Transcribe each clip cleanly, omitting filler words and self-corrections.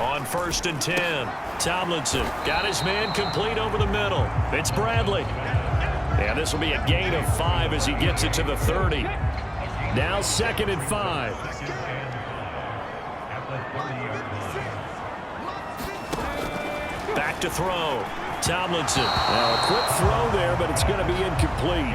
On 1st and 10, Tomlinson got his man complete over the middle. It's Bradley. And this will be a gain of 5 as he gets it to the 30. Now 2nd and 5. Back to throw. Tomlinson. Now a quick throw there, but it's going to be incomplete.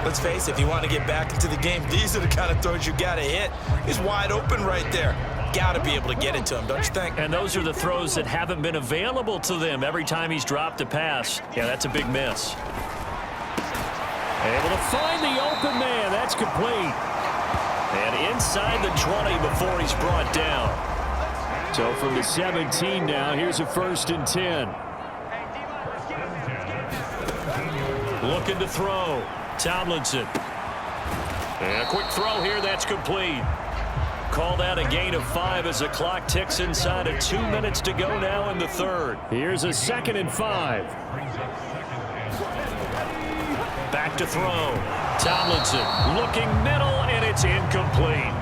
Let's face it, if you want to get back into the game, these are the kind of throws you got to hit. He's wide open right there. Got to be able to get it to him, don't you think? And those are the throws that haven't been available to them every time he's dropped a pass. Yeah, that's a big miss. Able to find the open man. That's complete. And inside the 20 before he's brought down. So from the 17 now, here's a 1st and 10. Looking to throw. Tomlinson. And a quick throw here. That's complete. Call that a gain of 5 as the clock ticks inside of 2 minutes to go now in the 3rd. Here's a 2nd and 5. Back to throw. Tomlinson looking middle, and it's incomplete.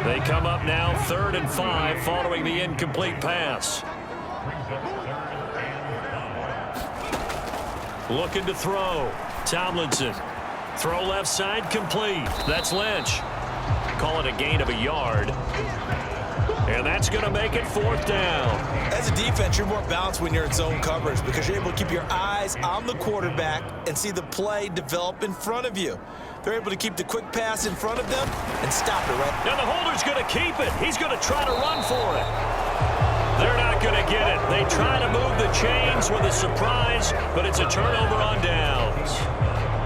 They come up now 3rd and 5 following the incomplete pass. Looking to throw. Tomlinson. Throw left side complete. That's Lynch. Call it a gain of a yard. And that's going to make it 4th down. As a defense, you're more balanced when you're in zone coverage because you're able to keep your eyes on the quarterback and see the play develop in front of you. They're able to keep the quick pass in front of them and stop it right. Now the holder's going to keep it. He's going to try to run for it. They're not going to get it. They try to move the chains with a surprise, but it's a turnover on downs.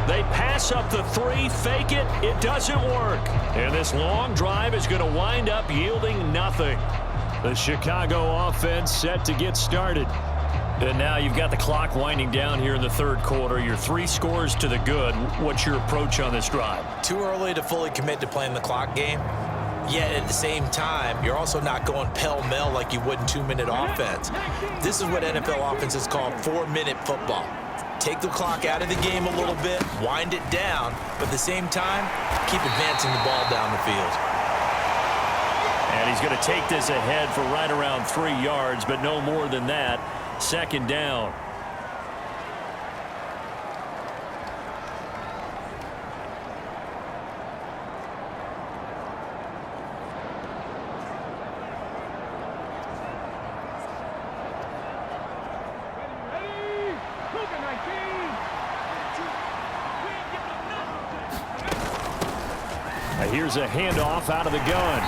They pass up the 3, fake it. It doesn't work. And this long drive is going to wind up yielding nothing. The Chicago offense set to get started. And now you've got the clock winding down here in the 3rd quarter. You're 3 scores to the good. What's your approach on this drive? Too early to fully commit to playing the clock game. Yet at the same time, you're also not going pell-mell like you would in 2-minute offense. This is what NFL offenses call 4-minute football. Take the clock out of the game a little bit, wind it down, but at the same time, keep advancing the ball down the field. And he's going to take this ahead for right around 3 yards, but no more than that. 2nd down. Here's a handoff out of the gun.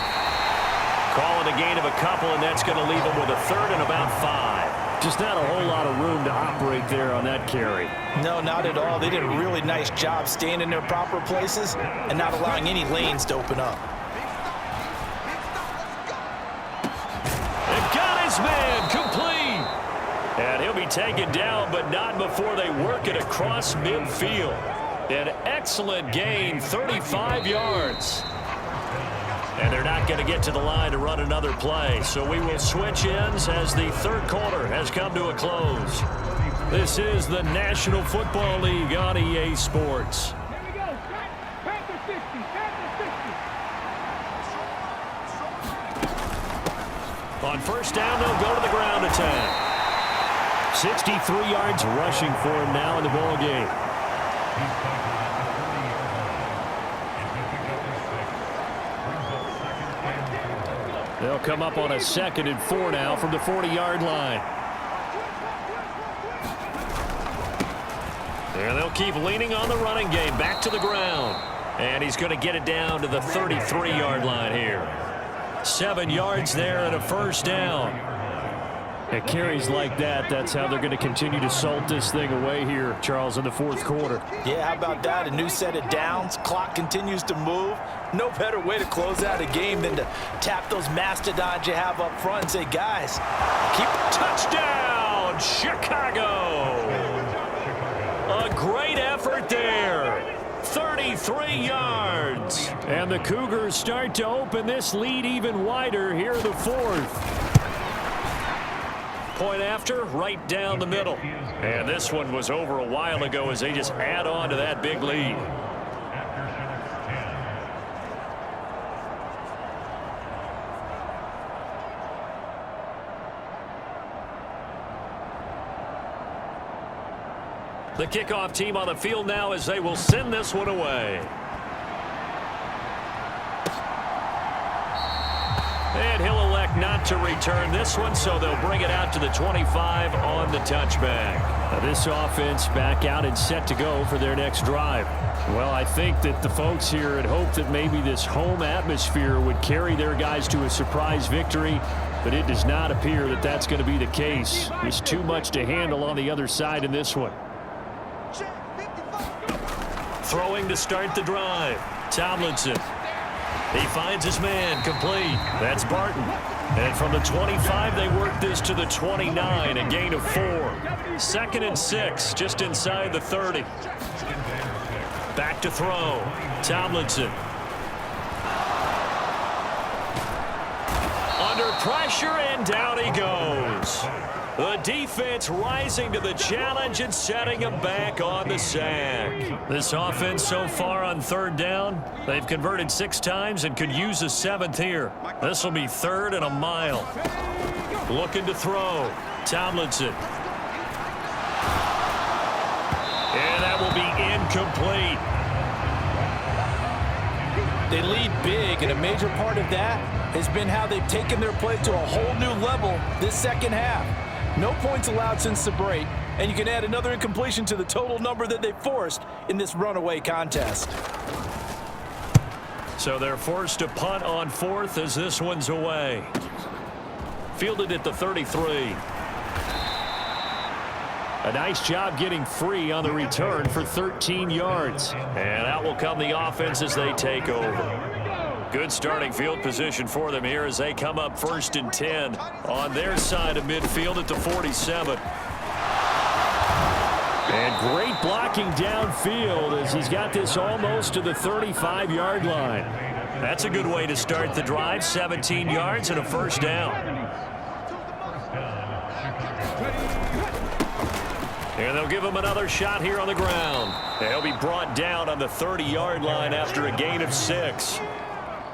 Call it a gain of a couple, and that's going to leave him with a 3rd and about 5. Just not a whole lot of room to operate there on that carry. No, not at all. They did a really nice job staying in their proper places and not allowing any lanes to open up. They've got his man complete. And he'll be taken down, but not before they work it across midfield. An excellent gain, 35 yards. And they're not going to get to the line to run another play. So we will switch ends as the 3rd quarter has come to a close. This is the National Football League on EA Sports. On 1st down, they'll go to the ground attack. 63 yards rushing for him now in the ball game. They'll come up on a 2nd and 4 now from the 40-yard line. And they'll keep leaning on the running game back to the ground. And he's going to get it down to the 33-yard line here. 7 yards there and a 1st down. At carries like that, that's how they're going to continue to salt this thing away here, Charles, in the 4th quarter. Yeah, how about that? A new set of downs. Clock continues to move. No better way to close out a game than to tap those mastodons you have up front and say, guys, keep touchdown, Chicago. A great effort there. 33 yards. And the Cougars start to open this lead even wider here in the 4th. Point after, right down the middle. And this one was over a while ago as they just add on to that big lead. The kickoff team on the field now as they will send this one away. And he'll elect not to return this one, so they'll bring it out to the 25 on the touchback. Now this offense back out and set to go for their next drive. Well, I think that the folks here had hoped that maybe this home atmosphere would carry their guys to a surprise victory, but it does not appear that that's going to be the case. There's too much to handle on the other side in this one. Throwing to start the drive. Tomlinson. He finds his man, complete. That's Barton. And from the 25, they work this to the 29, a gain of 4. 2nd and 6, just inside the 30. Back to throw. Tomlinson. Under pressure, and down he goes. The defense rising to the challenge and setting him back on the sack. This offense so far on 3rd down, they've converted 6 times and could use a 7th here. This will be 3rd and a mile. Looking to throw. Tomlinson. And that will be incomplete. They lead big, and a major part of that has been how they've taken their play to a whole new level this second half. No points allowed since the break, and you can add another incompletion to the total number that they forced in this runaway contest. So they're forced to punt on 4th as this one's away. Fielded at the 33. A nice job getting free on the return for 13 yards. And out will come the offense as they take over. Good starting field position for them here as they come up 1st and 10 on their side of midfield at the 47. And great blocking downfield as he's got this almost to the 35-yard line. That's a good way to start the drive. 17 yards and a 1st down. And they'll give him another shot here on the ground. He'll be brought down on the 30-yard line after a gain of 6.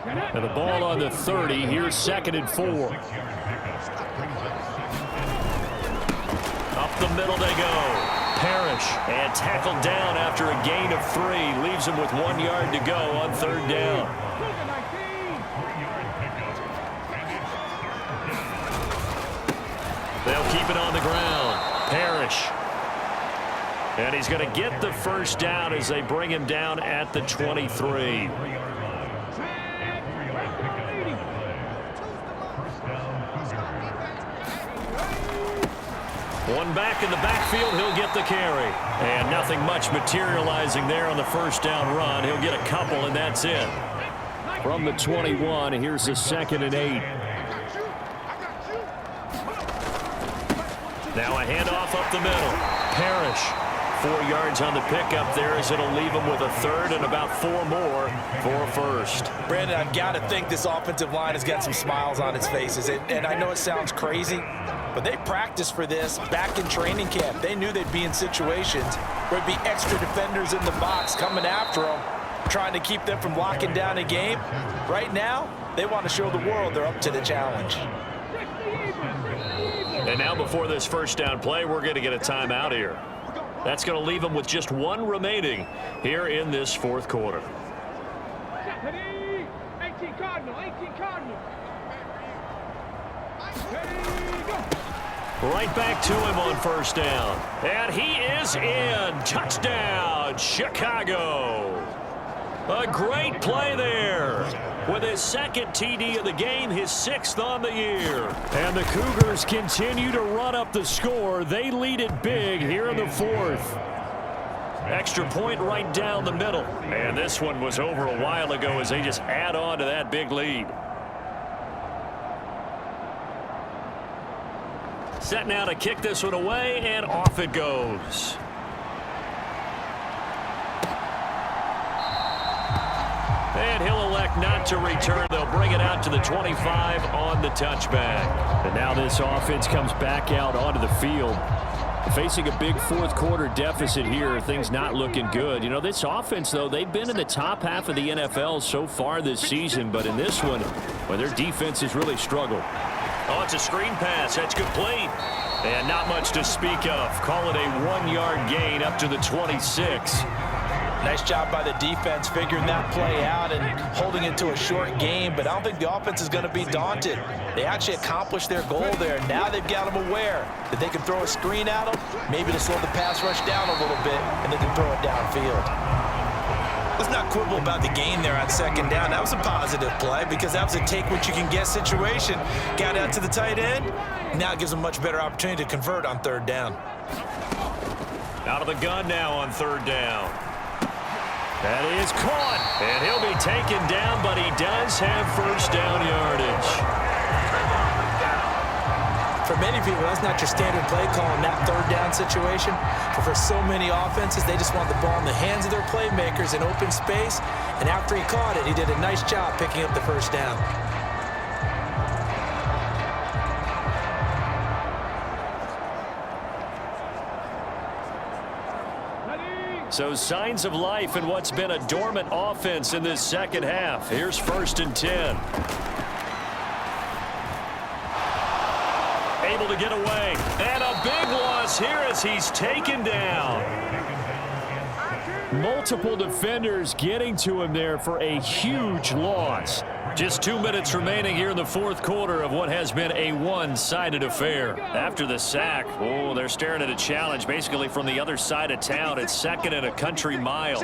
And the ball on the 30. Here's 2nd and 4. Up the middle they go. Parrish, and tackled down after a gain of 3. Leaves him with 1 yard to go on 3rd down. They'll keep it on the ground. Parrish. And he's going to get the 1st down as they bring him down at the 23. One back in the backfield, he'll get the carry. And nothing much materializing there on the 1st down run. He'll get a couple, and that's it. From the 21, here's the 2nd and 8. Now a handoff up the middle. Parrish. 4 yards on the pickup there as it'll leave him with a 3rd and about 4 more for a 1st. Brandon, I've got to think this offensive line has got some smiles on its faces. And I know it sounds crazy, but they practiced for this back in training camp. They knew they'd be in situations where there'd be extra defenders in the box coming after them, trying to keep them from locking down a game. Right now, they want to show the world they're up to the challenge. And now before this 1st down play, we're going to get a timeout here. That's going to leave them with just 1 remaining here in this 4th quarter. 18 Cardinal. Right back to him on 1st down. And he is in. Touchdown, Chicago. A great play there. With his 2nd TD of the game, his 6th on the year. And the Cougars continue to run up the score. They lead it big here in the 4th. Extra point right down the middle. And this one was over a while ago as they just add on to that big lead. Set now to kick this one away, and off it goes. And he'll elect not to return. They'll bring it out to the 25 on the touchback. And now this offense comes back out onto the field. Facing a big 4th quarter deficit here. Things not looking good. You know, this offense, though, they've been in the top half of the NFL so far this season. But in this one, well, their defense has really struggled. Oh, it's a screen pass. That's complete. And not much to speak of. Call it a 1-yard gain up to the 26. Nice job by the defense figuring that play out and holding it to a short game, but I don't think the offense is going to be daunted. They actually accomplished their goal there. Now they've got them aware that they can throw a screen at them, maybe to slow the pass rush down a little bit, and they can throw it downfield. Let's not quibble about the gain there on second down. That was a positive play because that was a take-what-you-can-get situation. Got out to the tight end. Now it gives them a much better opportunity to convert on third down. Out of the gun now on third down. That is caught, and he'll be taken down, but he does have first down yardage. For many people, that's not your standard play call in that third down situation. But for so many offenses, they just want the ball in the hands of their playmakers in open space. And after he caught it, he did a nice job picking up the first down. So signs of life in what's been a dormant offense in this second half. Here's 1st and 10. Able to get away. And a big loss here as he's taken down. Multiple defenders getting to him there for a huge loss. Just 2 minutes remaining here in the fourth quarter of what has been a one-sided affair. After the sack, oh, they're staring at a challenge basically from the other side of town. It's 2nd and a country mile.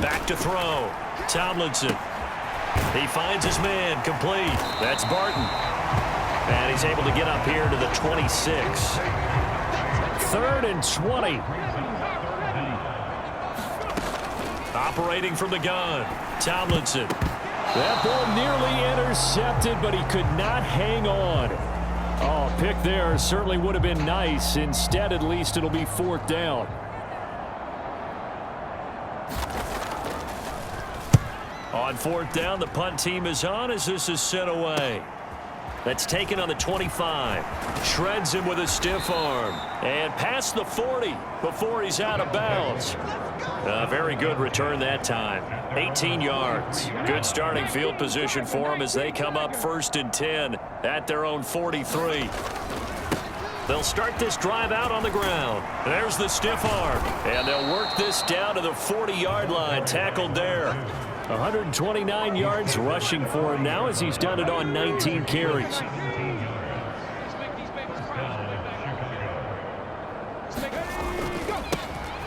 Back to throw. Tomlinson. He finds his man complete. That's Barton. And he's able to get up here to the 26. 3rd and 20. Operating from the gun. Tomlinson. That ball nearly intercepted, but he could not hang on. Oh, pick there certainly would have been nice. Instead, at least, it'll be 4th down. On 4th down, the punt team is on as this is sent away. That's taken on the 25. Shreds him with a stiff arm. And past the 40 before he's out of bounds. A very good return that time. 18 yards. Good starting field position for them as they come up 1st and 10 at their own 43. They'll start this drive out on the ground. There's the stiff arm. And they'll work this down to the 40-yard line. Tackled there. 129 yards rushing for him now as he's done it on 19 carries.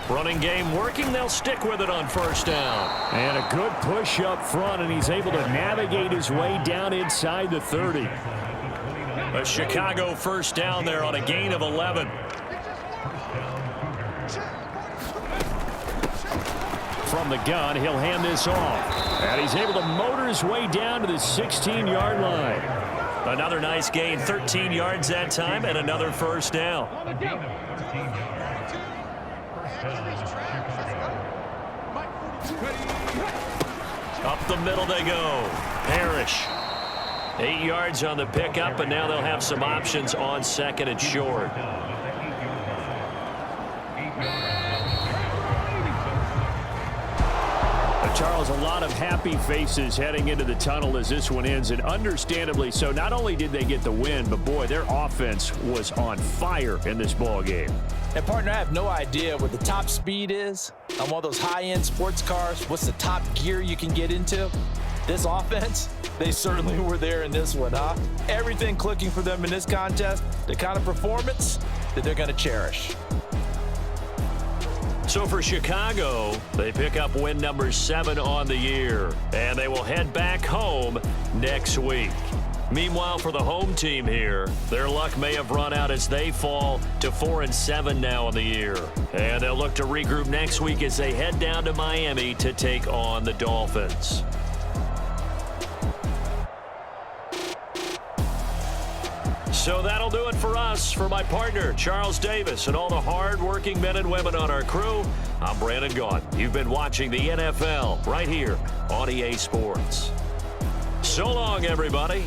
Running game working. They'll stick with it on 1st down. And a good push up front, and he's able to navigate his way down inside the 30. A Chicago 1st down there on a gain of 11. From the gun, he'll hand this off. And he's able to motor his way down to the 16-yard line. Another nice gain, 13 yards that time, and another 1st down. Up the middle they go. Parrish. 8 yards on the pickup, and now they'll have some options on 2nd and short. Charles, a lot of happy faces heading into the tunnel as this one ends, and understandably so. Not only did they get the win, but boy, their offense was on fire in this ball game. And partner, I have no idea what the top speed is on one of those high-end sports cars. What's the top gear you can get into? This offense, they certainly were there in this one, huh? Everything clicking for them in this contest, the kind of performance that they're going to cherish. So for Chicago, they pick up win number 7 on the year, and they will head back home next week. Meanwhile, for the home team here, their luck may have run out as they fall to 4-7 now on the year. And they'll look to regroup next week as they head down to Miami to take on the Dolphins. So that'll do it for us. For my partner, Charles Davis, and all the hard-working men and women on our crew, I'm Brandon Gaughan. You've been watching the NFL right here on EA Sports. So long, everybody.